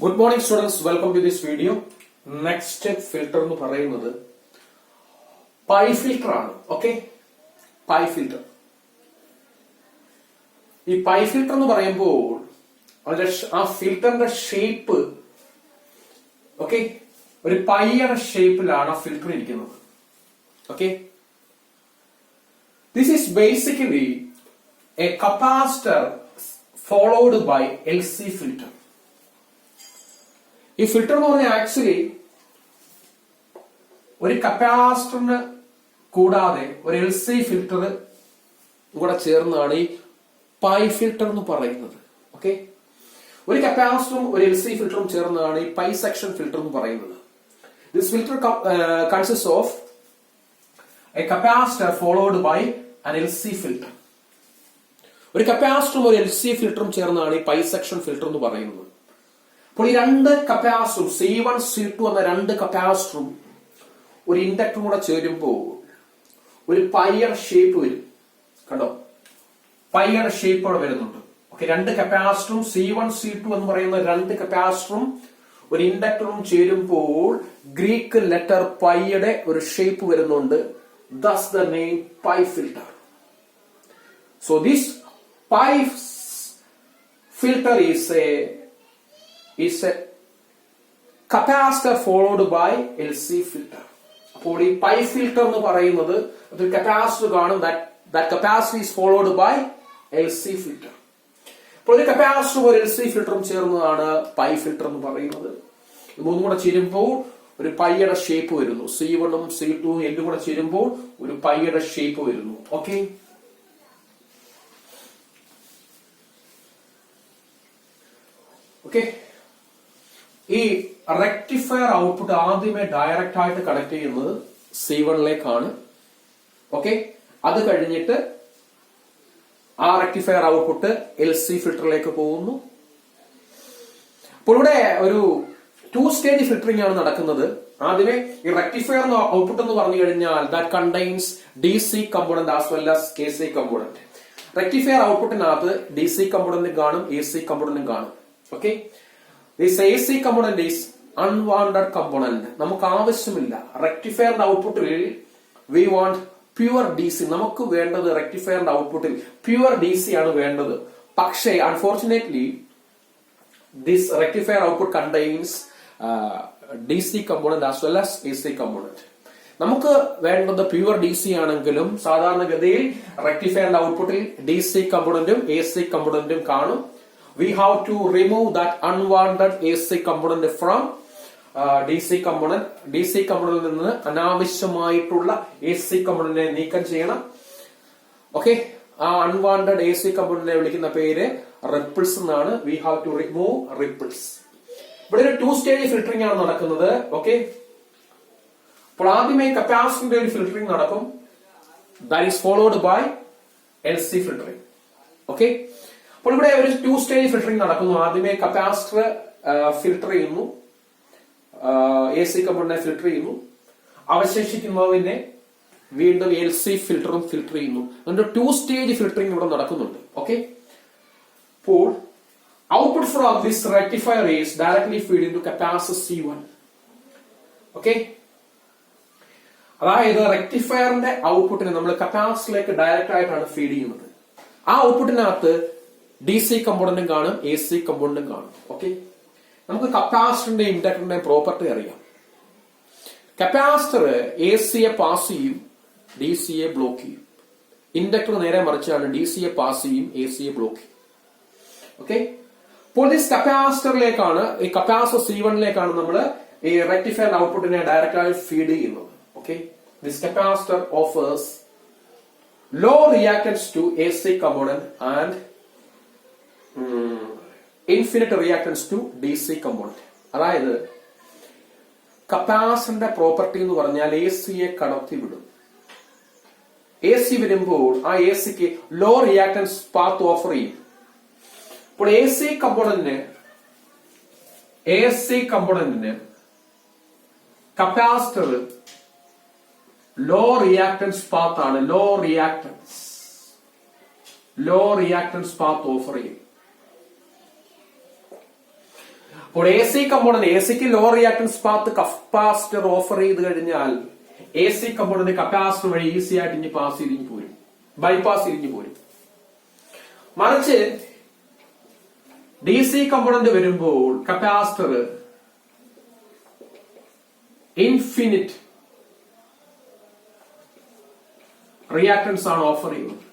Good morning students, welcome to this video. Next step filter എന്ന് പറയുന്നത് pi filter ആണ്. Okay, pi filter. ഈ pi filter എന്ന് പറയുമ്പോൾ ആ ഫിൽറ്ററിന്റെ ഷേപ്പ് ഓക്കെ ഒരു പൈയുടെ ഷേപ്പിലാണ് ആ ഫിൽട്ടർ ഇരിക്കുന്നത്. Okay, this is basically a capacitor followed by LC filter. ഈ ഫിൽട്ടർ എന്ന് പറഞ്ഞാൽ ആക്ച്വലി ഒരു കപ്പാസിറ്ററിന് കൂടാതെ ഒരു LC ഫിൽട്ടർ കൂടെ ചേർന്നാണ് ഈ പൈ ഫിൽട്ടർ എന്ന് പറയുന്നത്. ഓക്കെ, ഒരു കപ്പാസിറ്ററും ഒരു LC ഫിൽട്ടറും ചേർന്നാണ് ഈ പൈ സെക്ഷൻ ഫിൽട്ടർ എന്ന് പറയുന്നത്. This filter consist of a capacitor followed by an LC filter. ഒരു കപ്പാസിറ്ററും ഒരു LC ഫിൽട്ടറും ചേർന്നാണ് ഈ പൈ സെക്ഷൻ ഫിൽട്ടർ എന്ന് പറയുന്നത്. അപ്പോൾ ഈ രണ്ട് കപ്പാസിറ്ററും C1 C2 എന്ന രണ്ട് കപ്പാസിറ്ററും ഒരു ഇൻഡക്ടറും കൂടെ ചേരുമ്പോൾ ഒരു പൈയുടെ ഷേപ്പ് വരും. കണ്ടോ, പൈയുടെ ഷേപ്പ് അവിടെ വരുന്നുണ്ട്. ഓക്കെ, രണ്ട് കപ്പാസിറ്ററും C1 C2 എന്ന് പറയുന്ന രണ്ട് കപ്പാസിറ്ററും ഒരു ഇൻഡക്ടറും ചേരുമ്പോൾ ഗ്രീക്ക് ലെറ്റർ പൈയുടെ ഒരു ഷേപ്പ് വരുന്നുണ്ട്. Thus the name pi filter. So this pi filter is a capacitor followed by LC filter. അപ്പോൾ ഈ പൈ ഫിൽട്ടർ എന്ന് പറയുന്നത് ഒരു കപ്പാസിറ്റർ കാണും. that capacitor is followed by LC filter. അപ്പോൾ ഒരു കപ്പാസിറ്ററും ഒരു LC ഫിൽട്ടറും ചേർന്നതാണ് പൈ ഫിൽട്ടർ എന്ന് പറയുന്നത്. മൂന്നും കൂടെ ചേരുമ്പോൾ ഒരു പൈയുടെ ഷേപ്പ് വരുന്നു. C1 ഉം C2 ഉം എല്ലാം കൂടെ ചേരുമ്പോൾ ഒരു പൈയുടെ ഷേപ്പ് വരുന്നു. Okay, okay. ഈ റെക്ടിഫയർ ഔട്ട്പുട്ട് ആദ്യമേ ഡയറക്റ്റ് ആയിട്ട് കണക്ട് ചെയ്യുന്നത് C1ലേക്കാണ്. ഓക്കെ, അത് കഴിഞ്ഞിട്ട് ആ റെക്ടിഫയർ ഔട്ട്പുട്ട് LC ഫിൽട്ടറിലേക്ക് പോകുന്നു. അപ്പോൾ ഇവിടെ ഒരു 2 സ്റ്റേജ് ഫിൽട്ടറിംഗ് ആണ് നടക്കുന്നത്. ആദ്യമേ ഈ റെക്ടിഫയർ ഔട്ട്പുട്ട് എന്ന് പറഞ്ഞു കഴിഞ്ഞാൽ that contains DC component as well as AC component. Rectifier ഔട്ട്പുട്ടിനകത്ത് DC കമ്പോണന്റും കാണും, AC കമ്പോണന്റും കാണും. Okay, this AC component is unwanted component. നമുക്ക് ആവശ്യമില്ല. റെക്ടിഫയറിന്റെ ഔട്ട്പുട്ടിൽ we want pure DC. നമുക്ക് വേണ്ടത് റെക്ടിഫയറിന്റെ ഔട്ട്പുട്ടിൽ പ്യുവർ DC ആണ് വേണ്ടത്. പക്ഷേ unfortunately this rectifier output contains DC component as well as AC component. നമുക്ക് വേണ്ടത് പ്യുവർ DC ആണെങ്കിലും സാധാരണഗതിയിൽ റെക്ടിഫയറിന്റെ ഔട്ട്പുട്ടിൽ DC കമ്പോണന്റും AC കമ്പോണന്റും കാണും. We have to remove that unwanted AC component from DC component. DC component നിന്ന് അനാവശ്യമായിട്ടുള്ള AC component നീക്കം ചെയ്യണം. ഓക്കെ, ആ അൺവാണ്ടഡ് AC component വിളിക്കുന്ന പേര് റിപ്പിൾസ് എന്നാണ്. We have to remove ripples. ഇവിടെ ഒരു 2 സ്റ്റേജ് ഫിൽട്ടറിംഗ് ആണ് നടക്കുന്നത്. ഓക്കെ, അപ്പോൾ ആദ്യമേ കപ്പാസിറ്ററിന്റെ ഒരു ഫിൽട്ടറിംഗ് നടക്കും. That is followed by LC filtering. Okay, അപ്പോൾ ഇവിടെ ഒരു 2 സ്റ്റേജ് ഫിൽട്ടറിംഗ് നടക്കുന്നു. ആദ്യമേ കപ്പാസിറ്റർ ഫിൽട്ടർ ചെയ്യുന്നു, AC കമ്പോണന്റിനെ ഫിൽട്ടർ ചെയ്യുന്നു. അവശേഷിക്കുന്നതിനെ വീണ്ടും LC ഫിൽട്ടറും ഫിൽട്ടർ ചെയ്യുന്നു. അതുകൊണ്ട് 2 സ്റ്റേജ് ഫിൽട്ടറിംഗ് ഇവിടെ നടക്കുന്നുണ്ട്. ഓക്കെ, അപ്പോൾ output from this rectifier is directly feed into capacitor C1. Okay, അതായത് റെക്ടിഫയറിന്റെ ഔട്ട്പുട്ടിനെ നമ്മൾ കപ്പാസിറ്ററിലേക്ക് ഡയറക്റ്റ് ആയിട്ടാണ് ഫീഡ് ചെയ്യുന്നത്. ആ ഔട്ട്പുട്ടിനകത്ത് DC കമ്പോണന്റും കാണും, AC കമ്പോണന്റും കാണും. ഓക്കെ, നമുക്ക് കപ്പാസിറ്ററിന്റെ ഇൻഡക്ടറിന്റെ പ്രോപ്പർട്ടി അറിയാം. കപ്പാസിറ്റർ ACയെ പാസ് ചെയ്യും, DCയെ ബ്ലോക്ക് ചെയ്യും. ഇൻഡക്ടർ നേരെ മറിച്ചാണ്, DCയെ പാസ് ചെയ്യും, ACയെ ബ്ലോക്ക് ചെയ്യും. ഓക്കെ, അപ്പോൾ ദിസ് കപ്പാസിറ്ററിലേക്കാണ്, ഈ കപ്പാസിറ്റർ C1ലേക്കാണ് നമ്മൾ ഈ റെക്ടിഫയർ ഔട്ട്പുട്ടിനെ ഡയറക്റ്റ് ആയി ഫീഡ് ചെയ്യുന്നത്. Okay, this capacitor offers low reactance to AC component and infinite reactance to DC component. അതായത് കപ്പാസിറ്ററിന്റെ പ്രോപ്പർട്ടി എന്ന് പറഞ്ഞാൽ ACയെ കടത്തി വിടും. AC വരുമ്പോൾ ആ ACക്ക് ലോ റിയാക്ടൻസ് പാത്ത് ഓഫർ ചെയ്യും. അപ്പോൾ AC കമ്പോണന്റിന് കപ്പാസിറ്റർ ലോ റിയാക്ടൻസ് പാത്ത് ആണ്. ലോ റിയാക്ടൻസ് പാത്ത് ഓഫർ ചെയ്യും. അപ്പോൾ എ സി കമ്പോണന്റ്, എ സിക്ക് low reactance path capacitor offer ചെയ്ത് കഴിഞ്ഞാൽ എ സി കമ്പോണന്റ് കപ്പാസിറ്റർ വഴി ഈസി ആയിട്ട് ഇനി പാസ് ചെയ്തിഞ്ഞ് പോരും, ബൈപ്പാസ് ചെയ്തിഞ്ഞ് പോരും. മറിച്ച് ഡി സി കമ്പോണന്റ് വരുമ്പോൾ കപ്പാസിറ്റർ ഇൻഫിനിറ്റ് റിയാക്ടൻസ് ആണ് ഓഫർ ചെയ്യുന്നത്,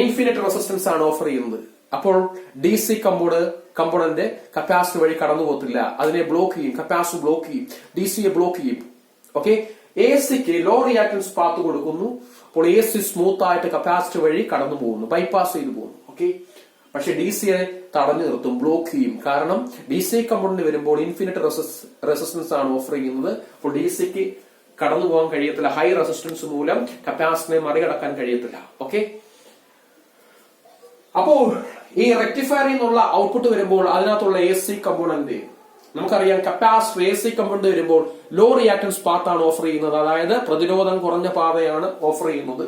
ഇൻഫിനിറ്റ് റെസിസ്റ്റൻസ് ആണ് ഓഫർ ചെയ്യുന്നത്. അപ്പോൾ ഡി സി കമ്പോണന്റ് കപ്പാസിറ്റർ വഴി കടന്നു പോകത്തില്ല, അതിനെ ബ്ലോക്ക് ചെയ്യും, കപ്പാസിറ്റർ ബ്ലോക്ക് ചെയ്യും, ഡി സിയെ ബ്ലോക്ക് ചെയ്യും. ഓക്കെ, എ സിക്ക് ലോ റിയാക്ടൻസ് പാത്ത് കൊടുക്കുന്നു, അപ്പോൾ എ സി സ്മൂത്ത് ആയിട്ട് കപ്പാസിറ്റർ വഴി കടന്നു പോകുന്നു, ബൈപ്പാസ് ചെയ്തു പോകുന്നു. ഓക്കെ, പക്ഷെ ഡി സിയെ തടഞ്ഞു നിർത്തും, ബ്ലോക്ക് ചെയ്യും. കാരണം ഡി സി കമ്പോണന്റ് വരുമ്പോൾ ഇൻഫിനിറ്റ് റെസിസ്റ്റൻസ് ആണ് ഓഫർ ചെയ്യുന്നത്. അപ്പോൾ ഡി സിക്ക് കടന്നു പോകാൻ കഴിയത്തില്ല, ഹൈ റെസിസ്റ്റൻസ് മൂലം കപ്പാസിറ്ററിനെ മറികടക്കാൻ കഴിയത്തില്ല. ഓക്കെ, അപ്പോൾ ഈ റെക്ടിഫയറിൽ നിന്നുള്ള ഔട്ട്പുട്ട് വരുമ്പോൾ അതിനകത്തുള്ള എ സി കമ്പോണന്റ് നമുക്കറിയാം, കപ്പാസിറ്റർ എ സി കമ്പോണന്റ് വരുമ്പോൾ ലോ റിയാക്ടൻസ് പാത്താണ് ഓഫർ ചെയ്യുന്നത്, അതായത് പ്രതിരോധം കുറഞ്ഞ പാതയാണ് ഓഫർ ചെയ്യുന്നത്.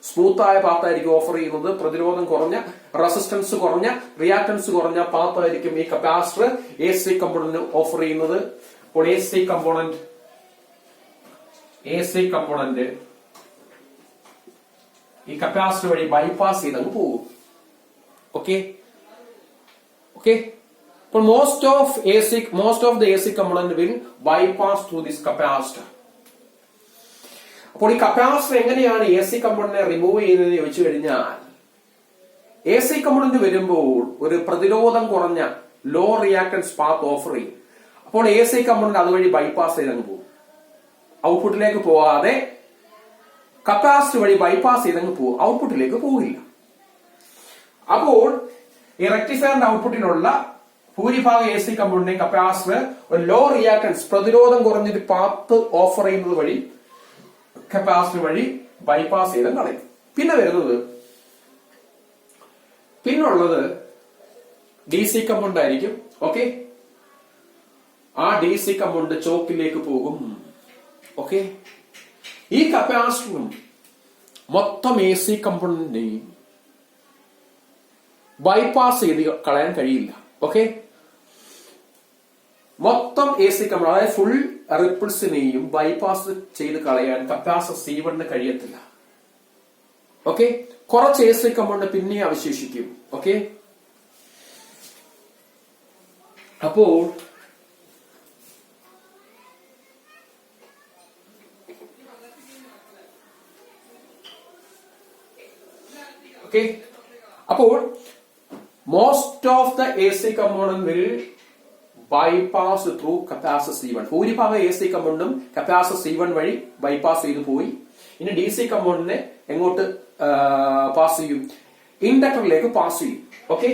സ്മൂത്ത് ആയ പാത്തായിരിക്കും ഓഫർ ചെയ്യുന്നത്, പ്രതിരോധം കുറഞ്ഞ, റെസിസ്റ്റൻസ് കുറഞ്ഞ, റിയാക്ടൻസ് കുറഞ്ഞ പാത്തായിരിക്കും ഈ capacitor A C component offer ചെയ്യുന്നത്. അപ്പോൾ എ സി കമ്പോണന്റ് ഈ കപ്പാസിറ്റർ വഴി ബൈപ്പാസ് ചെയ്തങ്ങ് പോകും. ഓക്കെ, അപ്പോൾ most of the AC component will bypass through this capacitor. അപ്പോൾ ഈ കപ്പാസിറ്റർ എങ്ങനെയാണ് എ സി കമ്പോണന്റിനെ റിമൂവ് ചെയ്യുന്നത് ചോദിച്ചു കഴിഞ്ഞാൽ, എ സി കമ്പോണന്റ് വരുമ്പോൾ ഒരു പ്രതിരോധം കുറഞ്ഞ ലോ റിയാക്ടൻസ് പാത്ത് ഓഫർ ചെയ്യും. അപ്പോൾ എ സി കമ്പോണന്റ് അതുവഴി ബൈപ്പാസ് ചെയ്തങ്ങ് പോകും, ഔട്ട്പുട്ടിലേക്ക് പോകാതെ കപ്പാസിറ്റർ വഴി ബൈപ്പാസ് ചെയ്തങ്ങ് പോകും, ഔട്ട്പുട്ടിലേക്ക് പോകില്ല. അപ്പോൾ ഈ റെക്ടിഫയറിന്റെ ഔട്ട്പുട്ടിനുള്ള ഭൂരിഭാഗം എ സി കമ്പോണന്റിനെ കപ്പാസിറ്റർ ഒരു ലോ റിയാക്ടൻസ്, പ്രതിരോധം കുറഞ്ഞൊരു പാത്ത് ഓഫർ ചെയ്യുന്നത് വഴി കപ്പാസിറ്റർ വഴി ബൈപ്പാസ് ചെയ്ത് കളയും. പിന്നുള്ളത് ഡി സി കമ്പോണന്റ് ആയിരിക്കും. ഓക്കെ, ആ ഡി സി കമ്പോണന്റ് ചോക്കിലേക്ക് പോകും. ഓക്കെ, ഈ കപ്പാസിറ്ററും മൊത്തം എ സി കമ്പോണന്റിനെയും ബൈപ്പാസ് ചെയ്ത് കളയാൻ കഴിയില്ല. ഓക്കെ, മൊത്തം എ സി കമ്പോണന്റ്, അതായത് ഫുൾ റിപ്പിൾസിനെയും ബൈപ്പാസ് ചെയ്ത് കളയാൻ കപ്പാസിറ്റർ C1 കഴിയത്തില്ല. ഓക്കെ, കുറച്ച് എ സി കമ്പോണന്റ് പിന്നെ അവശേഷിക്കും. ഓക്കെ, അപ്പോൾ most of the AC component will bypass through capacitor C1. ഭൂരിഭാഗം എ സി കമ്പോണന്റും കപ്പാസിറ്റർ C1 വഴി ബൈപ്പാസ് ചെയ്തു പോയി. ഇനി ഡി സി കമ്പോണന്റിനെ എങ്ങോട്ട് പാസ് ചെയ്യും? ഇൻഡക്ടറിലേക്ക് പാസ് ചെയ്യും. ഓക്കെ,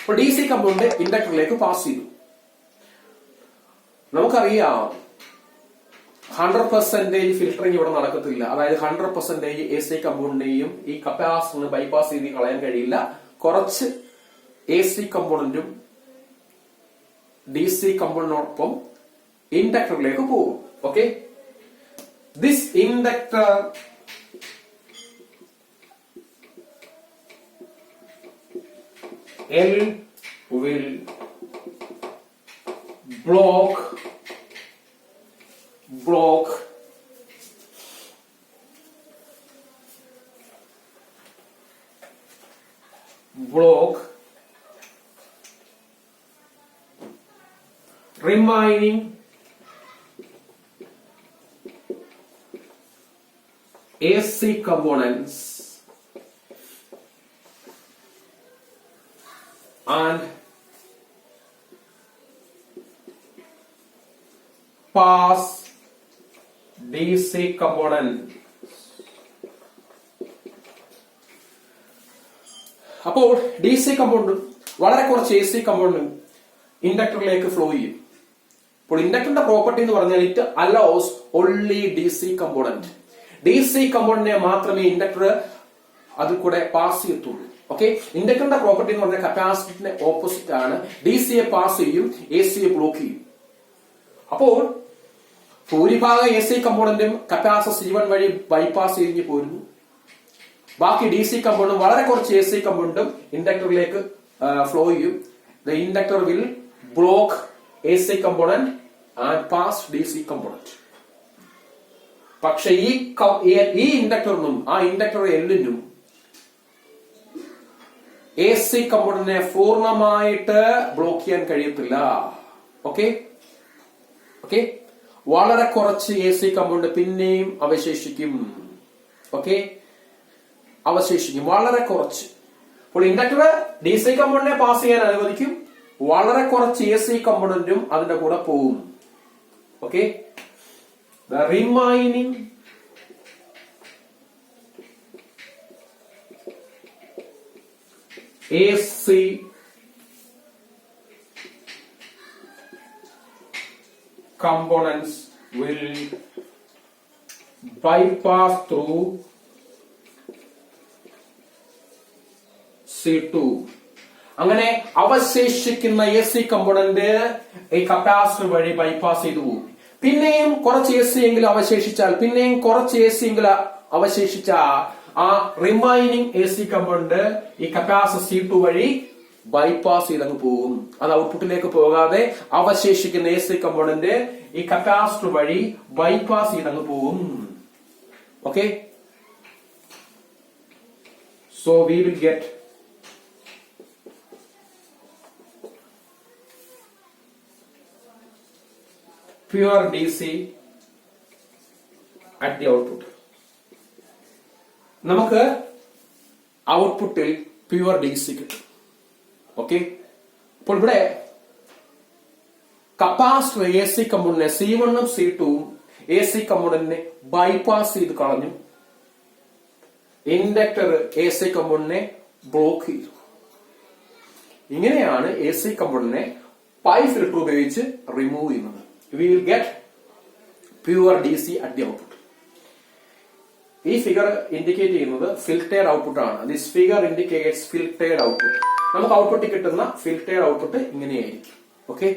അപ്പോൾ ഡി സി കമ്പോണന്റ് ഇൻഡക്ടറിലേക്ക് പാസ് ചെയ്തു. നമുക്കറിയാം 100% ഫിൽട്ടറിംഗ് ഇവിടെ നടക്കത്തില്ല, അതായത് 100% എ സി കമ്പോണന്റിനെയും ഈ കപ്പാസിറ്ററിന് ബൈപ്പാസ് ചെയ്ത് കളയാൻ കഴിയില്ല. കുറച്ച് എ സി കമ്പോണന്റും ഡി സി കമ്പോണന്റിനോടൊപ്പം ഇൻഡക്ടറിലേക്ക് പോകും. Okay, this inductor L will block remaining AC components and pass DC component. അപ്പോൾ ഡി സി കമ്പോണന്റും വളരെ കുറച്ച് എ സി കമ്പോണന്റും ഇൻഡക്ടറിലേക്ക് ഫ്ലോ ചെയ്യും. അപ്പോൾ ഇൻഡക്ടറിന്റെ പ്രോപ്പർട്ടി എന്ന് പറഞ്ഞാൽ it allows only D C component. D C കമ്പോണന്റിനെ മാത്രമേ ഇൻഡക്ടർ അതിൽ കൂടെ പാസ് ചെയ്യത്തുള്ളൂ. ഓക്കെ, ഇൻഡക്ടറിന്റെ പ്രോപ്പർട്ടി എന്ന് പറഞ്ഞാൽ കപ്പാസിറ്ററിന്റെ ഓപ്പോസിറ്റ് ആണ്. ഡി സിയെ പാസ് ചെയ്യും, എ സിയെ ബ്ലോക്ക് ചെയ്യും. അപ്പോൾ ഭൂരിഭാഗം എ സി കമ്പോണന്റും കപ്പാസിറ്റർ C1 വഴി ബൈപ്പാസ് ചെയ്ത് പോരുന്നു. ബാക്കി ഡി സി കമ്പോണന്റും വളരെ കുറച്ച് എ സി കമ്പോണന്റും ഇൻഡക്ടറിലേക്ക് ഫ്ലോ ചെയ്യും. the inductor will block AC component and pass DC component. പക്ഷെ ഈ ഇൻഡക്ടറിനും ആ ഇൻഡക്ടർ എല്ലിനും AC കമ്പോണന്റിനെ പൂർണ്ണമായിട്ട് ബ്ലോക്ക് ചെയ്യാൻ കഴിയത്തില്ല. ഓക്കെ ഓക്കെ, വളരെ കുറച്ച് AC കമ്പോണന്റ് പിന്നെയും അവശേഷിക്കും. ഓക്കെ, അവശേഷിക്കും വളരെ കുറച്ച്. അപ്പോൾ ഇൻഡക്ടർ DC കമ്പോണന്റിനെ പാസ് ചെയ്യാൻ അനുവദിക്കും, വളരെ കുറച്ച് AC കമ്പോണന്റും അതിന്റെ കൂടെ പോകും. Okay, the remaining AC components will bypass through C2. അങ്ങനെ അവശേഷിക്കുന്ന AC കമ്പോണന്റ് ഈ കപ്പാസിറ്റർ വഴി ബൈപ്പാസ് ചെയ്തു പോകും. പിന്നെയും കുറച്ച് AC എങ്കിലും അവശേഷിച്ചാൽ, പിന്നെയും കുറച്ച് AC എങ്കിലും അവശേഷിച്ച ആ റിമൈനിങ് AC കമ്പോണന്റ് ഈ കപ്പാസിറ്റർ C2 വഴി ബൈപ്പാസ് ചെയ്തങ്ങ് പോകും. അത് ഔട്ട്പുട്ടിലേക്ക് പോകാതെ അവശേഷിക്കുന്ന AC കമ്പോണന്റ് ഈ കപ്പാസിറ്റർ വഴി ബൈപ്പാസ് ചെയ്തങ്ങ് പോകും. Okay, so we will get pure DC at the output. നമുക്ക് ഔട്ട്പുട്ടിൽ പ്യുവർ DC കിട്ടും. ഓക്കെ, അപ്പോൾ ഇവിടെ കപ്പാസിറ്റർ AC കമ്പോണന്റിനെ C1 ഉം C2 ഉം AC കമ്പോണന്റിനെ ബൈപ്പാസ് ചെയ്ത് കളഞ്ഞു. ഇൻഡക്ടർ AC കമ്പോണന്റിനെ ബ്ലോക്ക് ചെയ്തു. ഇങ്ങനെയാണ് AC കമ്പോണന്റിനെ പൈ ഫിൽട്ടർ ഉപയോഗിച്ച് റിമൂവ് ചെയ്യുന്നത്. We will get pure DC at the output. ഈ ഫിഗർ ഇൻഡിക്കേറ്റ് ചെയ്യുന്നത് ഫിൽറ്റേർഡ് ഔട്ട്പുട്ട് ആണ്. This figure indicates filtered output. നമുക്ക് ഔട്ട്പുട്ടിൽ കിട്ടുന്ന ഫിൽറ്റേർഡ് ഔട്ട്പുട്ട് ഇങ്ങനെയായിരിക്കും. ഓക്കെ.